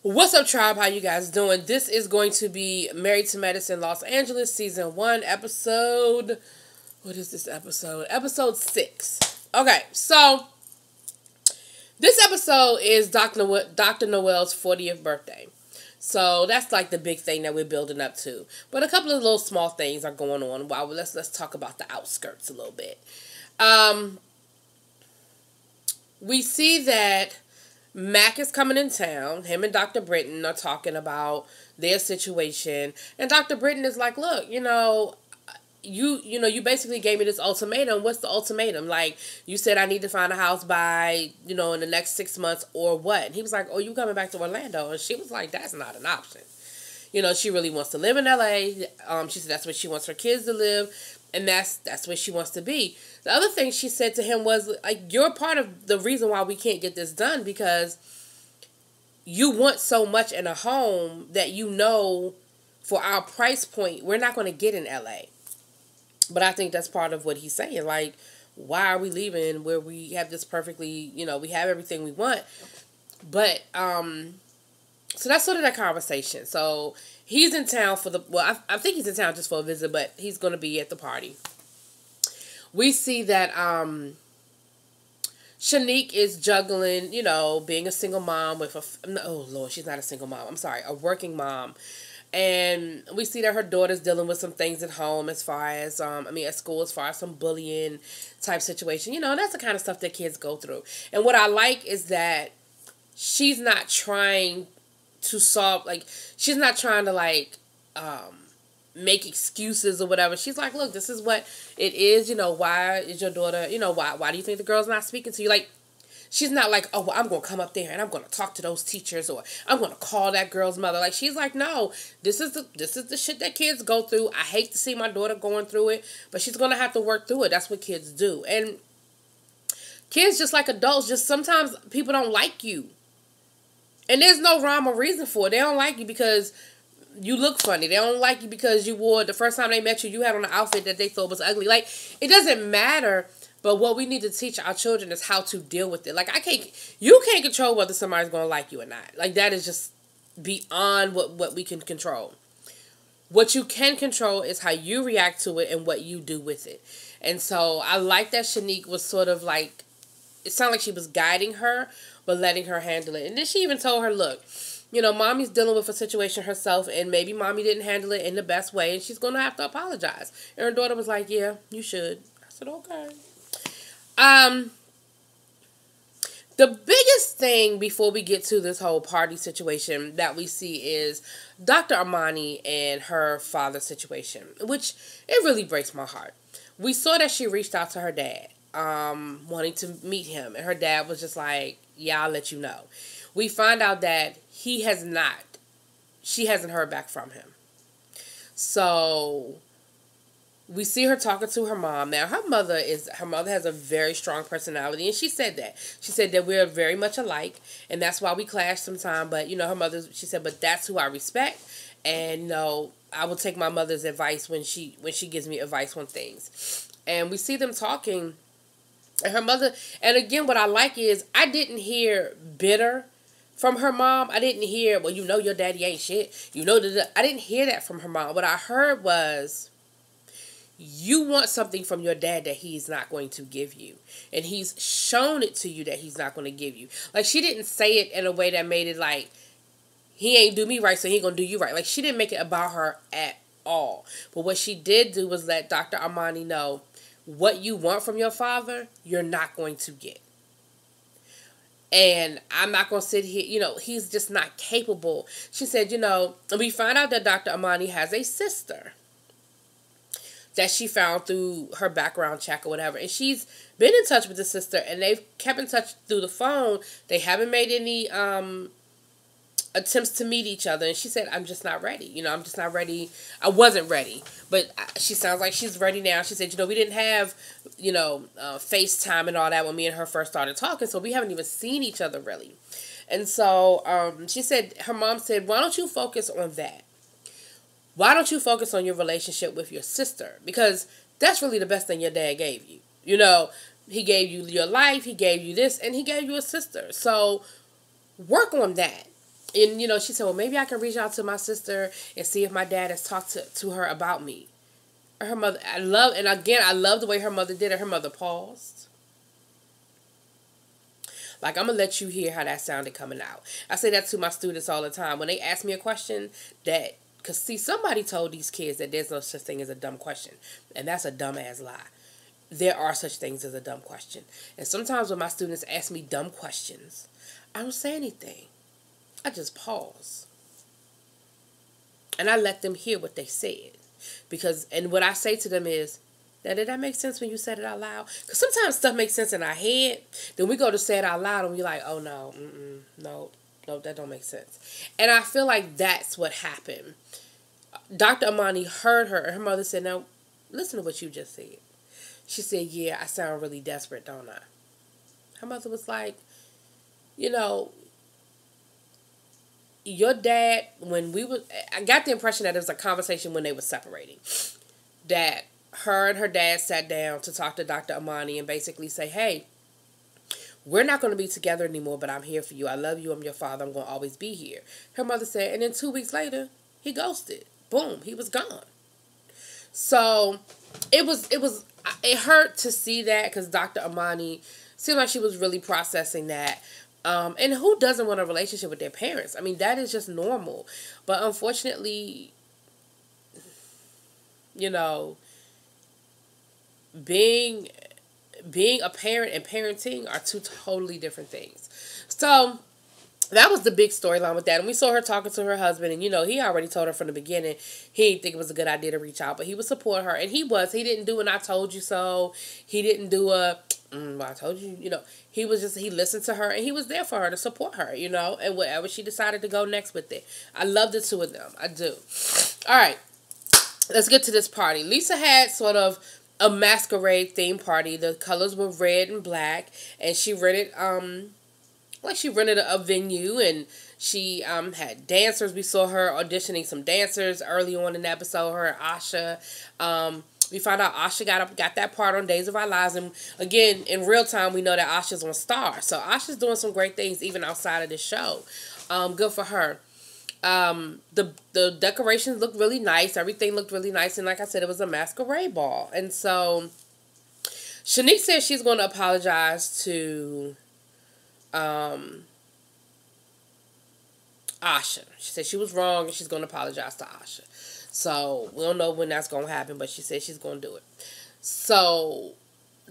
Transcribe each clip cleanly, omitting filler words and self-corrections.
What's up, tribe? How you guys doing? This is going to be Married to Medicine Los Angeles Season 1 episode... What is this episode? Episode 6. Okay, so this episode is Dr. Noel's 40th birthday. So that's like the big thing that we're building up to. But a couple of little small things are going on. Wow, let's talk about the outskirts a little bit. We see that Mac is coming in town. Him and Dr. Britton are talking about their situation. And Dr. Britton is like, look, you basically gave me this ultimatum. What's the ultimatum? Like, you said I need to find a house by, in the next 6 months or what? And he was like, oh, you coming back to Orlando? And she was like, that's not an option. She really wants to live in L.A. She said that's where she wants her kids to live. And that's where she wants to be. The other thing she said to him was, like, you're part of the reason why we can't get this done because you want so much in a home that for our price point, we're not going to get in L.A. But I think that's part of what he's saying. Like, why are we leaving where we have this perfectly, we have everything we want. But, so that's sort of that conversation. So he's in town I think he's in town just for a visit, but he's going to be at the party. We see that Shanique is juggling, being a single mom with oh Lord, she's not a single mom. I'm sorry, a working mom. And we see that her daughter's dealing with some things at home as far as, at school, as far as some bullying type situation. That's the kind of stuff that kids go through. And what I like is that she's not trying to solve, she's not trying to, make excuses or whatever. She's like, look, this is what it is. Why is your daughter, why do you think the girl's not speaking to you? Like, she's not like, oh, well, I'm going to come up there and I'm going to talk to those teachers or I'm going to call that girl's mother. Like, she's like, no, this is the shit that kids go through. I hate to see my daughter going through it, but she's going to have to work through it. That's what kids do. And kids, just like adults, just sometimes people don't like you. And there's no rhyme or reason for it. They don't like you because you look funny. They don't like you because you wore, the first time they met you, you had on an outfit that they thought was ugly. Like, it doesn't matter. But what we need to teach our children is how to deal with it. Like, you can't control whether somebody's going to like you or not. Like, that is just beyond what we can control. What you can control is how you react to it and what you do with it. And so I like that Shanique was sort of like, it sounded like she was guiding her, but letting her handle it. And then she even told her, look, mommy's dealing with a situation herself, and maybe mommy didn't handle it in the best way, and she's going to have to apologize. And her daughter was like, yeah, you should. I said, okay. The biggest thing before we get to this whole party situation that we see is Dr. Amani and her father's situation, which it really breaks my heart. We saw that she reached out to her dad, wanting to meet him, and her dad was just like, yeah, I'll let you know. We find out that she hasn't heard back from him. So we see her talking to her mom. Now, her mother has a very strong personality, and she said that. She said that we're very much alike, and that's why we clash sometimes. But, her mother, she said, but that's who I respect, and, I will take my mother's advice when she gives me advice on things. And we see them talking, and her mother, and again, what I like is, I didn't hear bitter from her mom. I didn't hear, well, your daddy ain't shit. I didn't hear that from her mom. What I heard was, you want something from your dad that he's not going to give you. And he's shown it to you that he's not going to give you. Like, she didn't say it in a way that made it like, he ain't do me right, so he ain't going to do you right. Like, she didn't make it about her at all. But what she did do was let Dr. Amani know, what you want from your father, you're not going to get. And I'm not going to sit here, he's just not capable. She said, and we find out that Dr. Amani has a sister that she found through her background check or whatever. And she's been in touch with the sister, and they've kept in touch through the phone. They haven't made any attempts to meet each other. And she said, I'm just not ready. I'm just not ready. I wasn't ready. But she sounds like she's ready now. She said, we didn't have, FaceTime and all that when me and her first started talking. So we haven't even seen each other really. And so she said, her mom said, why don't you focus on that? Why don't you focus on your relationship with your sister? Because that's really the best thing your dad gave you. He gave you your life, he gave you this, and he gave you a sister. So work on that. And, she said, well, maybe I can reach out to my sister and see if my dad has talked to her about me. Her mother, I love the way her mother did it. Her mother paused. Like, I'm going to let you hear how that sounded coming out. I say that to my students all the time. When they ask me a question because, see, somebody told these kids that there's no such thing as a dumb question. And that's a dumbass lie. There are such things as a dumb question. And sometimes when my students ask me dumb questions, I don't say anything. I just pause. And I let them hear what they said. And what I say to them is, now, did that make sense when you said it out loud? Because sometimes stuff makes sense in our head. Then we go to say it out loud and we're like, oh, no, no, that don't make sense. And I feel like that's what happened. Dr. Amani heard her, and her mother said, now, listen to what you just said. She said, yeah, I sound really desperate, don't I? Her mother was like, your dad, I got the impression that it was a conversation when they were separating. That her and her dad sat down to talk to Dr. Amani and basically say, hey, we're not going to be together anymore, but I'm here for you. I love you. I'm your father. I'm going to always be here. Her mother said, and then 2 weeks later, he ghosted. Boom, he was gone. So it hurt to see that because Dr. Amani seemed like she was really processing that. And who doesn't want a relationship with their parents? I mean, that is just normal. But unfortunately, being a parent and parenting are two totally different things. So that was the big storyline with that. And we saw her talking to her husband. And, he already told her from the beginning he didn't think it was a good idea to reach out. But he would support her. And he didn't do an I told you so. He didn't do a, I told you, He listened to her. And he was there for her to support her, And whatever she decided to go next with it. I love the two of them. I do. All right. Let's get to this party. Lisa had sort of a masquerade theme party. The colors were red and black. And she rented a venue, and she had dancers. We saw her auditioning some dancers early on in the episode, her and Asha. We found out Asha got that part on Days of Our Lives, and again, in real time, we know that Asha's on Star. So Asha's doing some great things even outside of this show. Good for her. The decorations looked really nice. Everything looked really nice, and like I said, it was a masquerade ball. And so Shanique says she's going to apologize to Asha. She said she was wrong and she's going to apologize to Asha. So we don't know when that's going to happen, but she said she's going to do it. So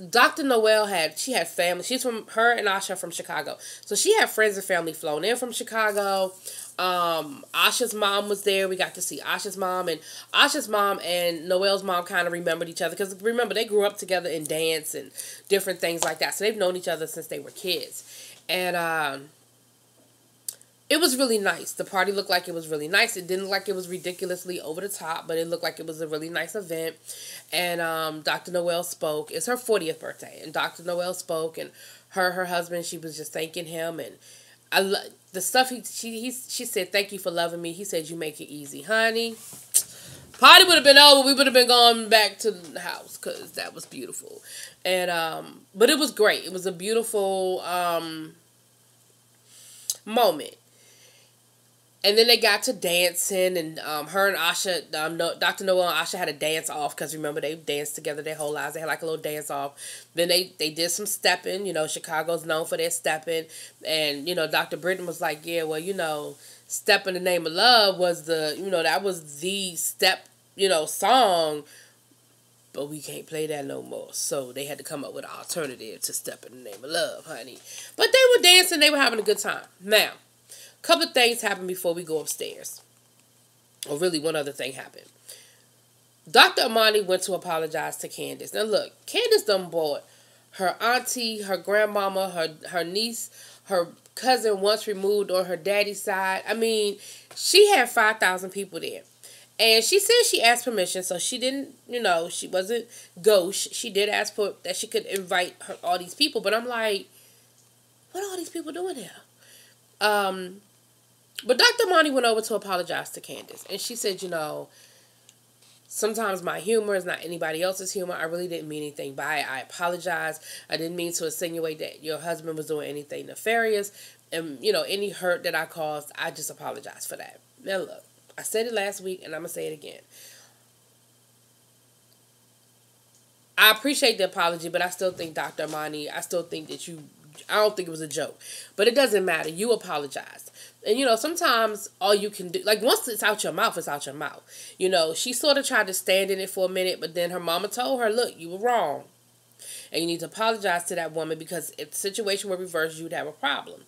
Dr. Noel had family. Her and Asha from Chicago. So she had friends and family flown in from Chicago. Asha's mom was there. We got to see Asha's mom, and Asha's mom and Noel's mom kind of remembered each other because remember they grew up together in dance and different things like that. So they've known each other since they were kids. And it was really nice. The party looked like it was really nice. It didn't look like it was ridiculously over the top, but it looked like it was a really nice event. And Dr. Noel spoke. It's her 40th birthday, and Dr. Noel spoke, and her husband, she was just thanking him, and the stuff she said, thank you for loving me. He said, you make it easy, honey. Party would have been over. We would have been going back to the house because that was beautiful. And but it was great. It was a beautiful moment. And then they got to dancing, and her and Asha, Dr. Noel and Asha had a dance off because remember they danced together their whole lives. They had like a little dance off. Then they did some stepping. Chicago's known for their stepping, and Dr. Britton was like, yeah, well, "Step in the Name of Love" was that was the step song, but we can't play that no more. So they had to come up with an alternative to "Step in the Name of Love," honey. But they were dancing. They were having a good time. Now, couple of things happened before we go upstairs. Or really, one other thing happened. Dr. Amani went to apologize to Candace. Now, look, Candace done bought her auntie, her grandmama, her niece, her cousin once removed on her daddy's side. I mean, she had 5,000 people there. And she said she asked permission, so she didn't, she wasn't gauche. She did ask for that she could invite all these people. But I'm like, what are all these people doing here? But Dr. Monty went over to apologize to Candace. And she said, sometimes my humor is not anybody else's humor. I really didn't mean anything by it. I apologize. I didn't mean to insinuate that your husband was doing anything nefarious. And, any hurt that I caused, I just apologize for that. Now, look, I said it last week, and I'm going to say it again. I appreciate the apology, but I still think, Dr. Amani, I still think that I don't think it was a joke. But it doesn't matter. You apologized. And, sometimes all you can do, like, once it's out your mouth, it's out your mouth. She sort of tried to stand in it for a minute, but then her mama told her, look, you were wrong. And you need to apologize to that woman, because if the situation were reversed, you'd have a problem.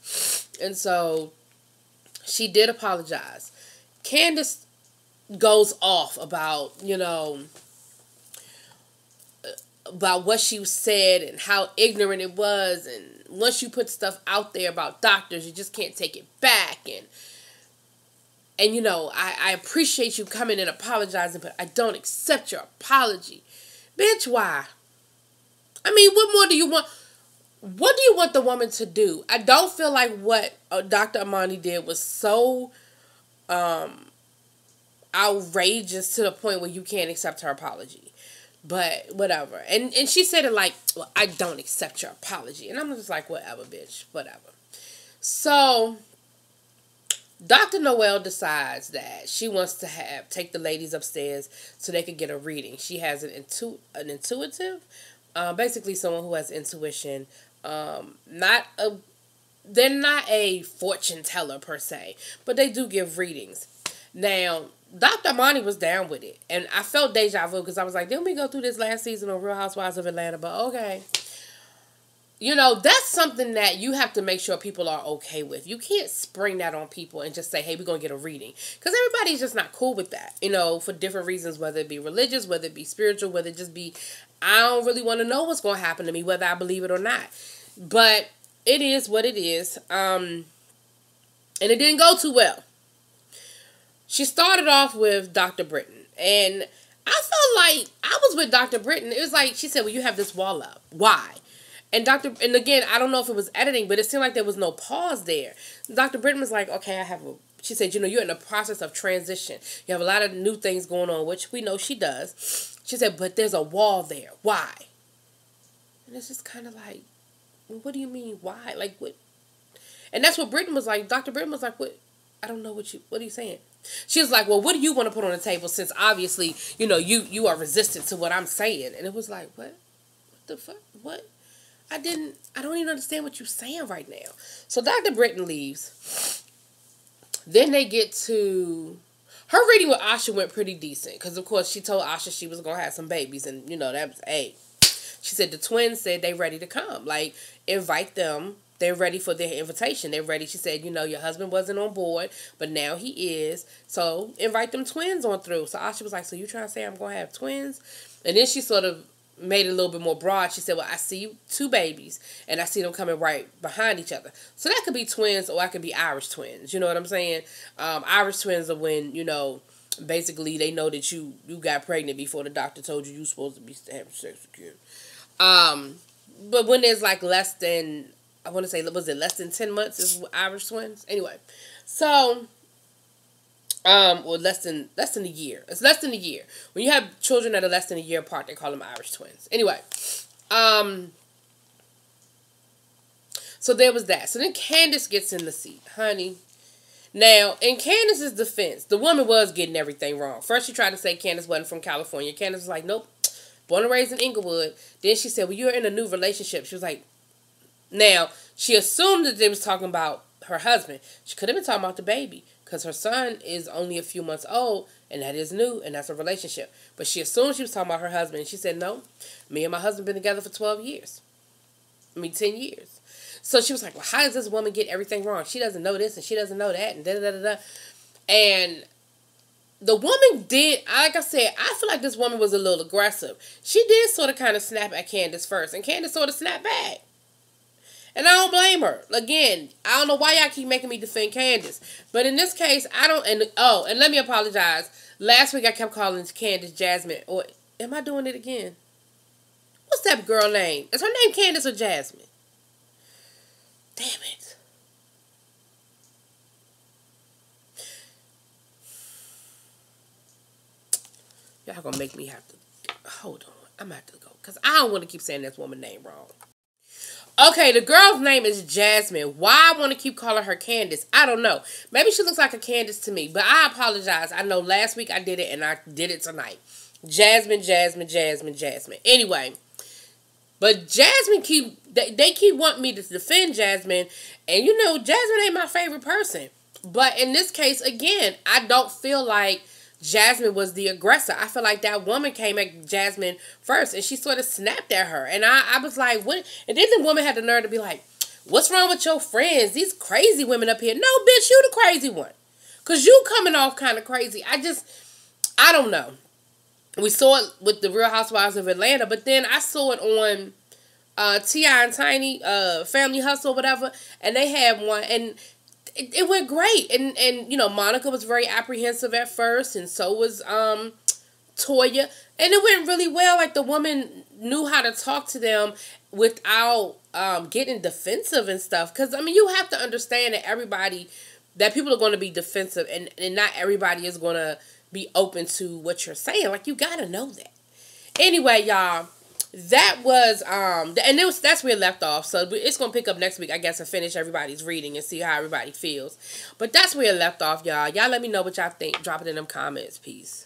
And so she did apologize. Candace goes off about, about what she said and how ignorant it was. And once you put stuff out there about doctors, you just can't take it back. And I appreciate you coming and apologizing, but I don't accept your apology. Bitch, why? I mean, what more do you want? What do you want the woman to do? I don't feel like what Dr. Amani did was so outrageous to the point where you can't accept her apology. But whatever. And she said it like, well, I don't accept your apology. And I'm just like, whatever, bitch. Whatever. So Dr. Noel decides that she wants to take the ladies upstairs so they could get a reading. She has an intuitive, basically someone who has intuition. They're not a fortune teller per se, but they do give readings. Now, Dr. Amani was down with it, and I felt deja vu because I was like, didn't we go through this last season on Real Housewives of Atlanta? But okay. That's something that you have to make sure people are okay with. You can't spring that on people and just say, hey, we're going to get a reading. Because everybody's just not cool with that, for different reasons, whether it be religious, whether it be spiritual, whether it just be, I don't really want to know what's going to happen to me, whether I believe it or not. But it is what it is. And it didn't go too well. She started off with Dr. Britton. And I felt like I was with Dr. Britton. It was like, she said, well, you have this wall up. Why? And again, I don't know if it was editing, but it seemed like there was no pause there. Dr. Britton was like, okay, she said, you're in the process of transition. You have a lot of new things going on, which we know she does. She said, but there's a wall there. Why? And it's just kind of like, what do you mean, why? Like, what? And that's what Britton was like. Dr. Britton was like, what? I don't know what are you saying? She was like, well, what do you want to put on the table since obviously, you are resistant to what I'm saying? And it was like, what? What the fuck? What? I don't even understand what you're saying right now. So Dr. Britton leaves. Then they get to, her reading with Asha went pretty decent. Because, of course, she told Asha she was going to have some babies. And, that was, hey. She said the twins said they ready to come. Like, invite them. They're ready for their invitation. They're ready. She said, your husband wasn't on board, but now he is. So invite them twins on through. So Asha was like, so you trying to say I'm going to have twins? And then she sort of made it a little bit more broad. She said, well, I see two babies, and I see them coming right behind each other. So that could be twins, or I could be Irish twins. You know what I'm saying? Irish twins are when, basically they know that you got pregnant before the doctor told you supposed to be having sex with you. But when there's like less than, I want to say, was it less than 10 months is Irish twins? Anyway, so, or less than a year. It's less than a year. When you have children that are less than a year apart, they call them Irish twins. Anyway, so there was that. So then Candace gets in the seat. Honey, now, in Candace's defense, the woman was getting everything wrong. First, she tried to say Candace wasn't from California. Candace was like, nope, born and raised in Inglewood. Then she said, well, you're in a new relationship. She was like, now, she assumed that they was talking about her husband. She could have been talking about the baby, because her son is only a few months old, and that is new, and that's a relationship. But she assumed she was talking about her husband, and she said, no, me and my husband been together for 12 years. 10 years. So she was like, well, how does this woman get everything wrong? She doesn't know this, and she doesn't know that, and da-da-da-da-da. And the woman did, like I said, I feel like this woman was a little aggressive. She did sort of kind of snap at Candace first, and Candace sort of snapped back. And I don't blame her. Again, I don't know why y'all keep making me defend Candace. But in this case, I don't, and let me apologize. Last week I kept calling Candace Jasmine. Or, am I doing it again? What's that girl name? Is her name Candace or Jasmine? Damn it. Y'all gonna make me have to, hold on. I'm gonna have to go. Because I don't want to keep saying this woman's name wrong. Okay, the girl's name is Jasmine. Why I want to keep calling her Candace, I don't know. Maybe she looks like a Candace to me, but I apologize. I know last week I did it, and I did it tonight. Jasmine, Jasmine, Jasmine, Jasmine. Anyway, but Jasmine they keep wanting me to defend Jasmine, and you know, Jasmine ain't my favorite person. But in this case, again, I don't feel like Jasmine was the aggressor. I feel like that woman came at Jasmine first, and she sort of snapped at her. And I was like, what? And then the woman had the nerve to be like, what's wrong with your friends? These crazy women up here. No, bitch, you the crazy one. Because you coming off kind of crazy. I don't know. We saw it with the Real Housewives of Atlanta, but then I saw it on T.I. and Tiny, Family Hustle, whatever, and they had one, and it went great. And you know, Monica was very apprehensive at first, and so was Toya, and it went really well. Like, the woman knew how to talk to them without getting defensive and stuff. Because, I mean, you have to understand that people are going to be defensive, and not everybody is going to be open to what you're saying. Like, you gotta know that. Anyway, y'all, that was and that's where it left off. So it's gonna pick up next week, I guess, and finish everybody's reading and see how everybody feels. But that's where it left off, y'all. Y'all let me know what y'all think. Drop it in them comments. Peace.